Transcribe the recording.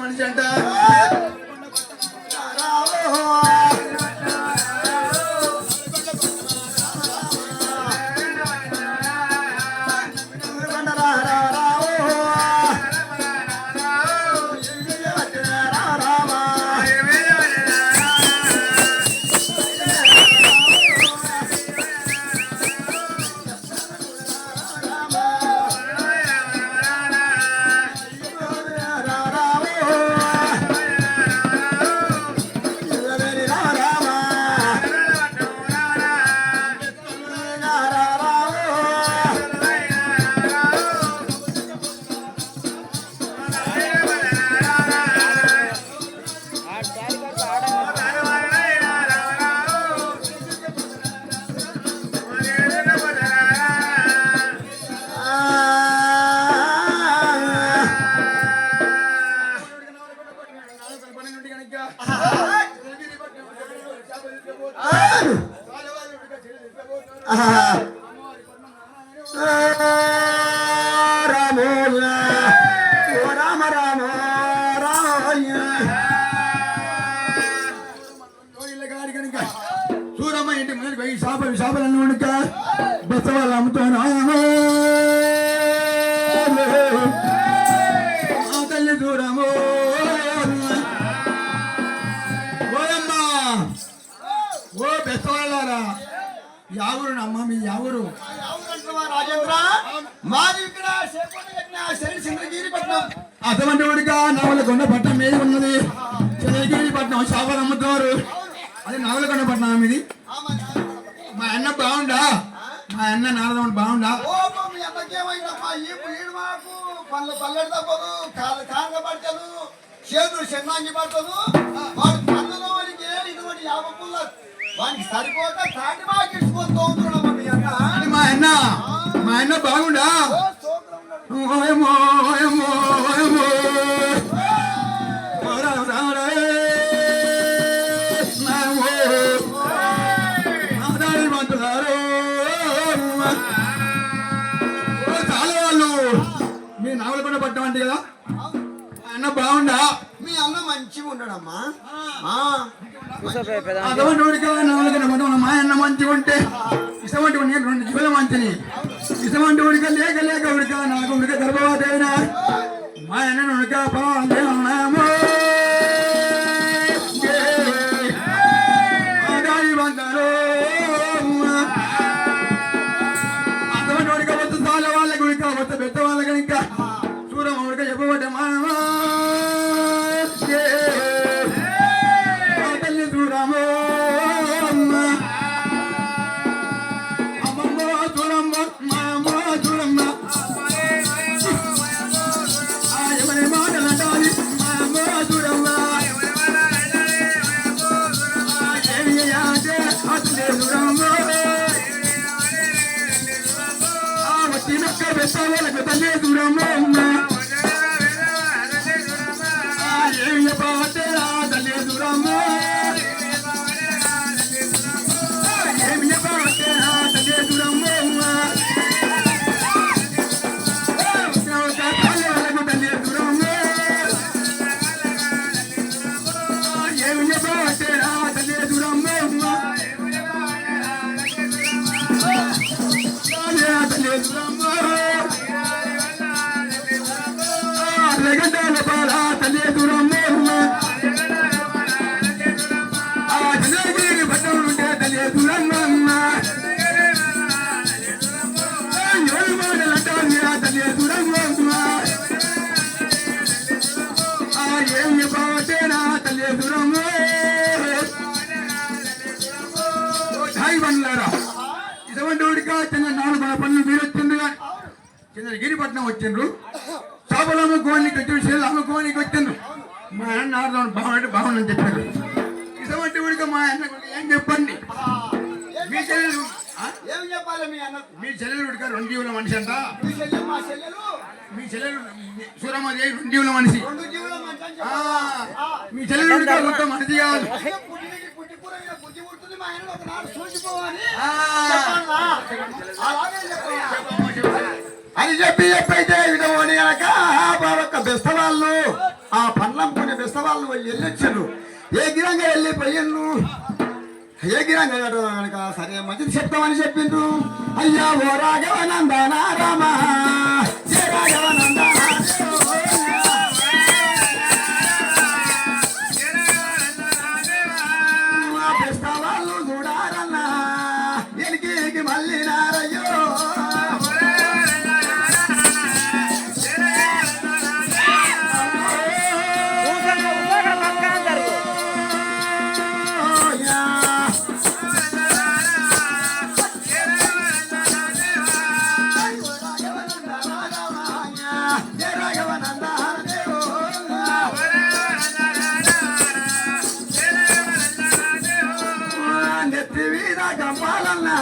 మనిషి అంట సూరమ్మ ఇంటి ముందు చేపలన్నీ ఉడక బసవాళ్ళు అమ్ముతాను తల్లి దూరము ఓయమ్మా ఓ బెస్తవాళ్ళారా యావరు అమ్మ మీ యావరు రాజేంద్ర మాది ఇక్కడ చంద్రగిరిపట్నం అటువంటి ఉడిక నవలకొండ పట్నం మీద ఉన్నది చంద్రగిరిపట్నం చేపలు అమ్ముతారు అది నవలకొండపట్నం ఇది మా అన్న బాగుండా మా అన్న నారదమ్మ బాగుండా పల్లెడు తప్పదు కాంగ పడతాను చేతులు చెన్నాంగి పడతాను వాడు పనులు వాడికి ఇటువంటి యాభై వానికి సరిపోక తాటి బాకిడిచిపోతూ ఉంటున్నాం మీ అన్న మా అన్న బాగుండా ఓయమ్మో ఓయమ్మో ఓయమ్మో చాలా వాళ్ళు మీ నవలకొండ పట్టం అంటే కదా అన్న బాగుండా మీ అన్న మంచిగా ఉండడమ్మా అటువంటి ఉడిక నవలకొండ పట్టం మా అన్న మంచిగా ఉంటే ఇటువంటి రెండు జీవుల మంచిని ఇటువంటి ఉడిక లేక లేక ఉడిక నాకు ఉడిక గర్భవతి అయినా మా అన్న ఉడిక పర్వాలేదు ఉన్నాము అటువంటి ఉడిక వద్ద చాలా వాళ్ళకి ఉడిక వద్ద పెద్ద వాళ్ళకి ఇంకా సూరమ్మ ఉడిక చెప్పబట్టే మా తల్లి దూరము వాళ్ళకి తల్లి దూరము తల్లి దూరము తల్లి దూరము తల్లి దూరము ఏమి తల్లి దూరము తల్లి దూరము గంటల పాల తల్లి దూరము చంద్రగిరి పట్టం ఉంటే తల్లి దూరమ్మ ఏడు మాటలు అంటారు తల్లి దూరమ్మ ఏమి బాటేనా తల్లి దూరము హాయి బండ్లారా ఇటువంటి ఉడిక చిన్న 4 పనులు మీరు వచ్చిండ్రు చంద్రగిరిపట్నం వచ్చిండ్రు చేపలు అమ్ముకోనికి వచ్చి సెల్లు అమ్ముకోనికి వచ్చిండ్రు మా అన్న నారదమ్మ బాగుంటే బాగుందని చెప్పారు ఇటువంటి ఉడిక మా అన్న ఏం చెప్పండి మీ చెల్లెలు మీ చెల్లెలు ఉడిక 2 జీవుల మనిషి అంట మీ చెల్లెలు సూరమ్మదేవి 2 జీవుల మనిషి మీ చెల్లెలు ఉడిక మొత్తం మనిషి కాదు అని చెప్పైతే విడవని కనుక ఒక్క బెస్తవాళ్ళు ఆ పండ్లంపుని బెస్తవాళ్ళు వెళ్ళొచ్చారు. ఏ గిరంగా వెళ్ళిపోయాను, ఏ గిరంగా కనుక సరే మంచిది చెప్తామని చెప్పిండ్రు. అయ్యా ఓ రాఘవనందన రామ, ఏ రాఘవనందన బెస్తవాళ్ళు చూడారన్నా ఎనికి మళ్ళీ నారయ్యో. నెత్తి మీద గంపాలన్నా